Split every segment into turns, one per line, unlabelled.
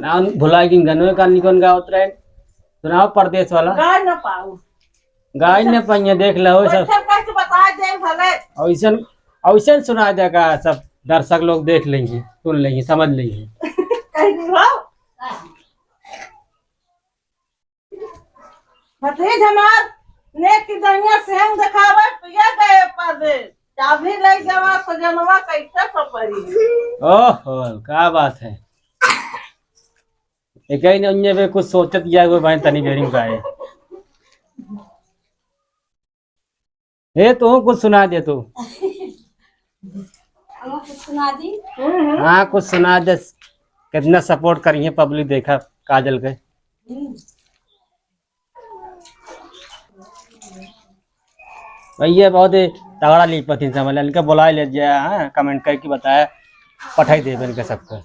ना भुला की गनवे का निकन का उतरे सुनाओ परदेश वाला
गाय न पाऊ
गाय ने पहिए देख लो सब
कैसे बता दे भले
ऐसन ऐसन सुना देगा सब दर्शक लोग देख लेंगे सुन लेंगे समझ लेंगे
कहीं हो भतीज हमार नेक की दुनिया से हम दिखावे पिया गए पादे चाबी ले जावा सजनवा कैसे सपरी
ओहो क्या बात है एक ही अन्य पे कुछ सोचत गया कोई भाई तनी बेरिंग का है ए तू कुछ सुना दे तू
कुछ सुना दी।
हाँ कुछ सुना दे कितना सपोर्ट करिए पब्लिक देखा काजल के भैया बहुत तगड़ा लिपति समझ इनका बुला ले जाए हाँ कमेंट करके बताया पठाई दे इनके सबको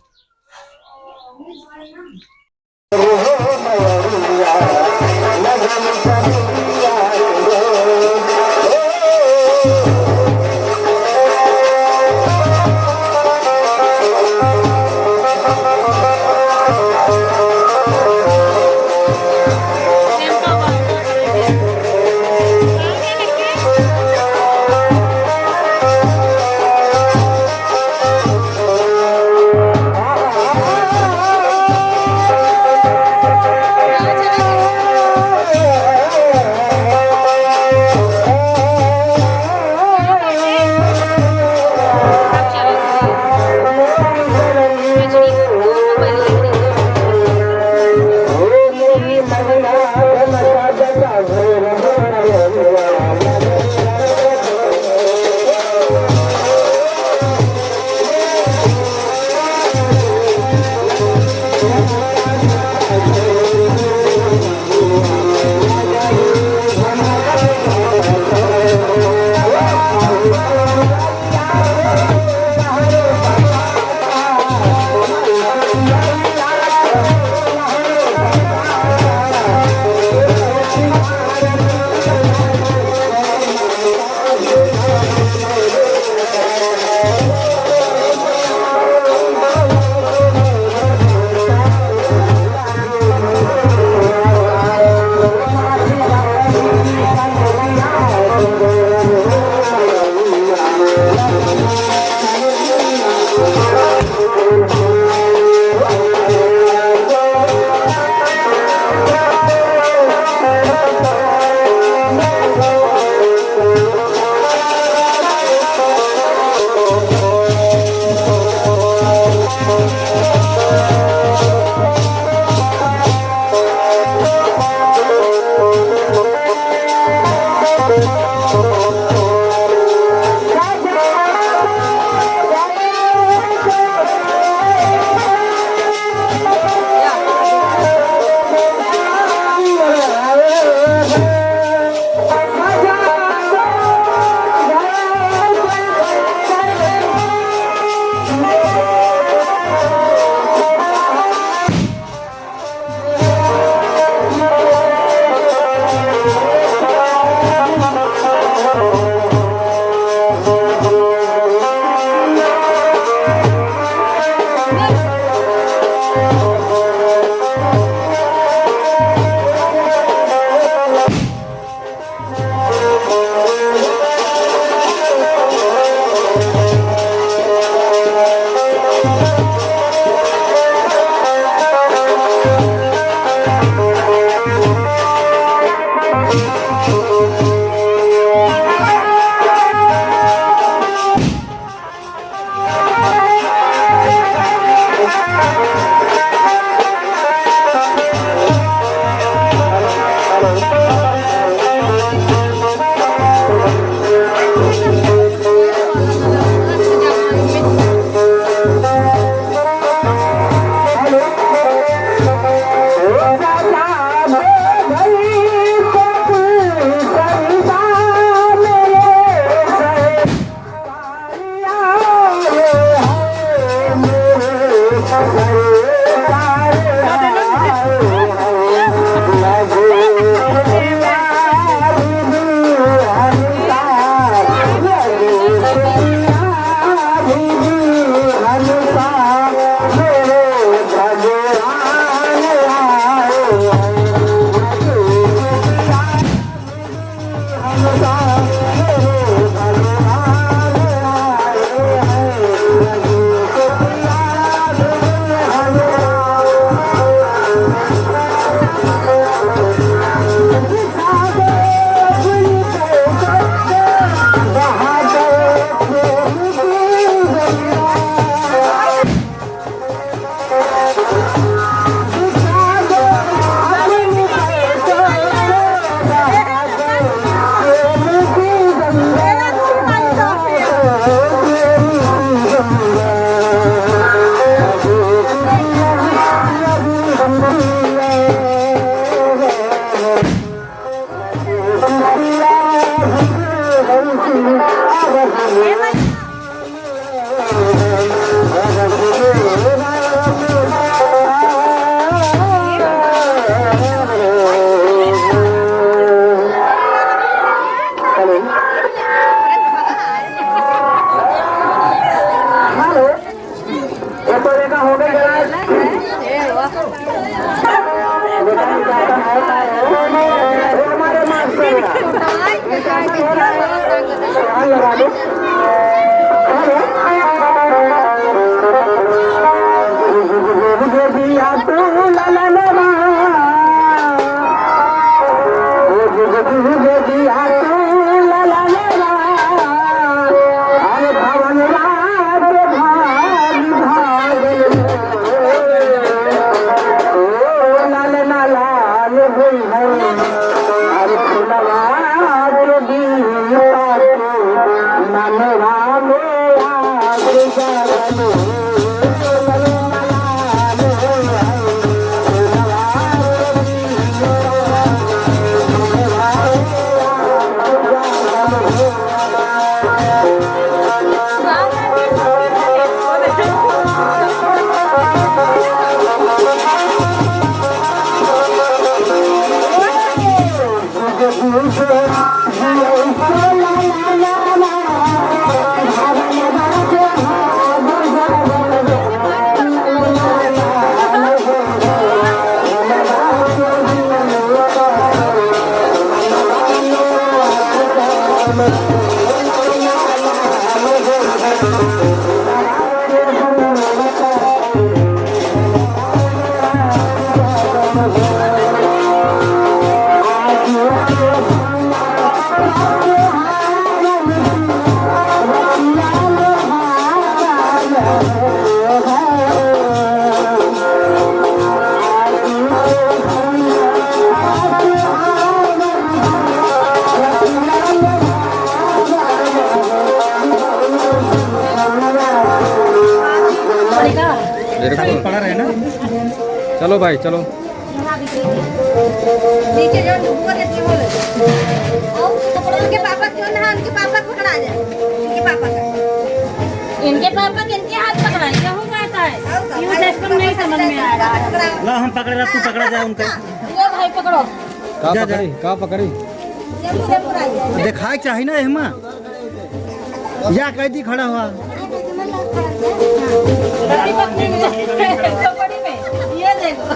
Oh
पड़ा रहे ना। चलो भाई चलो।
नीचे जो ऊपर लेती बोले और उनके पापा क्यों ना उनके पापा पकड़ा जाए इनके पापा किनके हाथ पकड़ा क्या हो जाता है ये सिस्टम नहीं समझ में आ रहा है।
ला हम पकड़े रहा तू पकड़ा जाए उनका।
ये भाई पकड़ो
का पकड़ी दिखाई चाहिए ना एहमा या कैदी खड़ा हुआ
ये देखो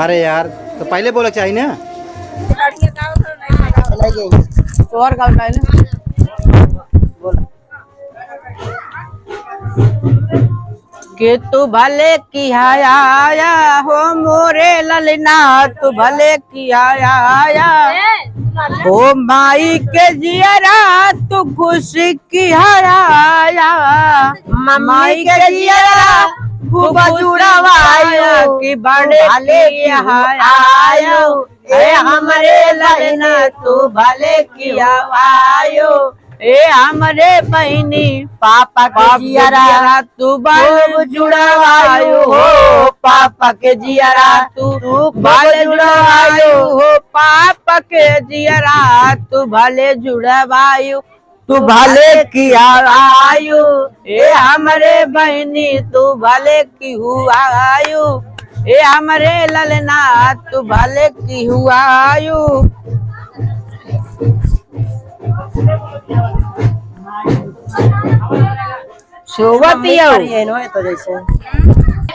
अरे यार तो पहले बोला चाहिए ना।
और गाल पहले कि तू भले किया आया हो मोरे ललना तू भले किया आया ओ माई के जियरा तू खुश किया आया माई के जियरा खूब जुड़वायो कि बड़े आयो ए हमरे ललना तू भले किया आयो ए हमरे बहनी पापा के जियरा तू बाल जुड़वायो हो पापा के जियरा तू बाल जुड़वायो हो पापा के जियरा तू भले जुड़वायो तू भले किया आयु ए हमरे बहनी तू भले की हुआ आयु ए हमरे ललना तू भले की हुआ आयु। सोवतिया तो जैसे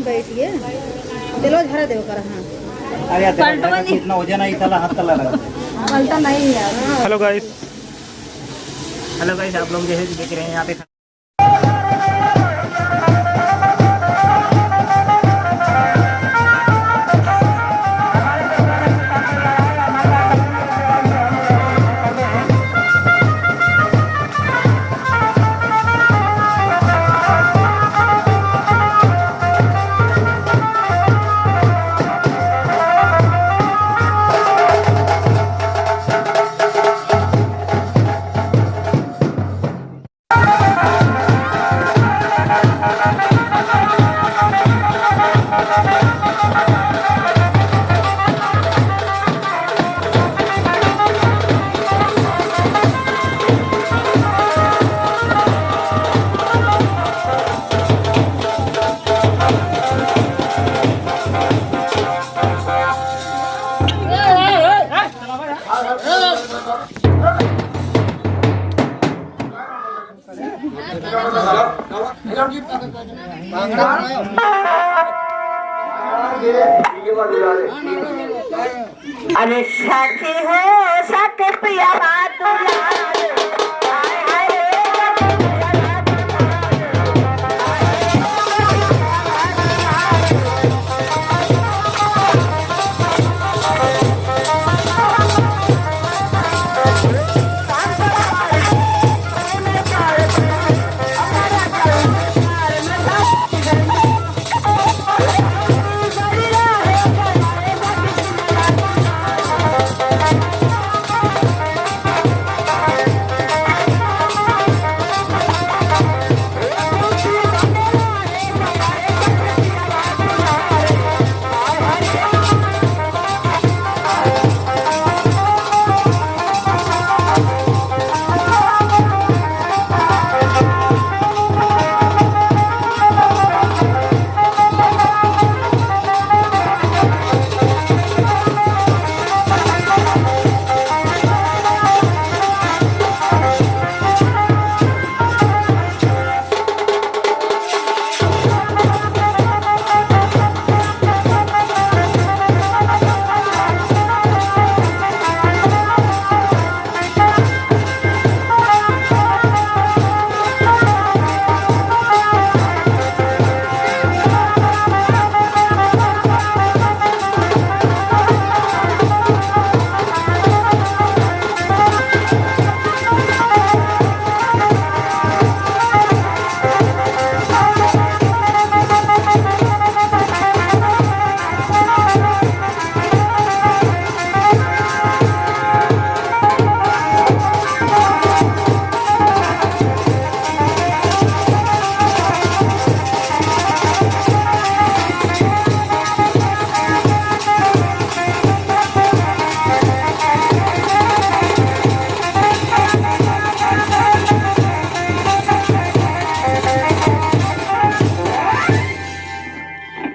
बैठिए दिलो झरा देव कर हाँ
अरे यार इतना वजन है इतना हाथ तला लगा
पलटा नहीं यार
हेलो गाइस आप लोग जैसे देख रहे हैं यहाँ पे
अरे सखी हो सक पिया तुला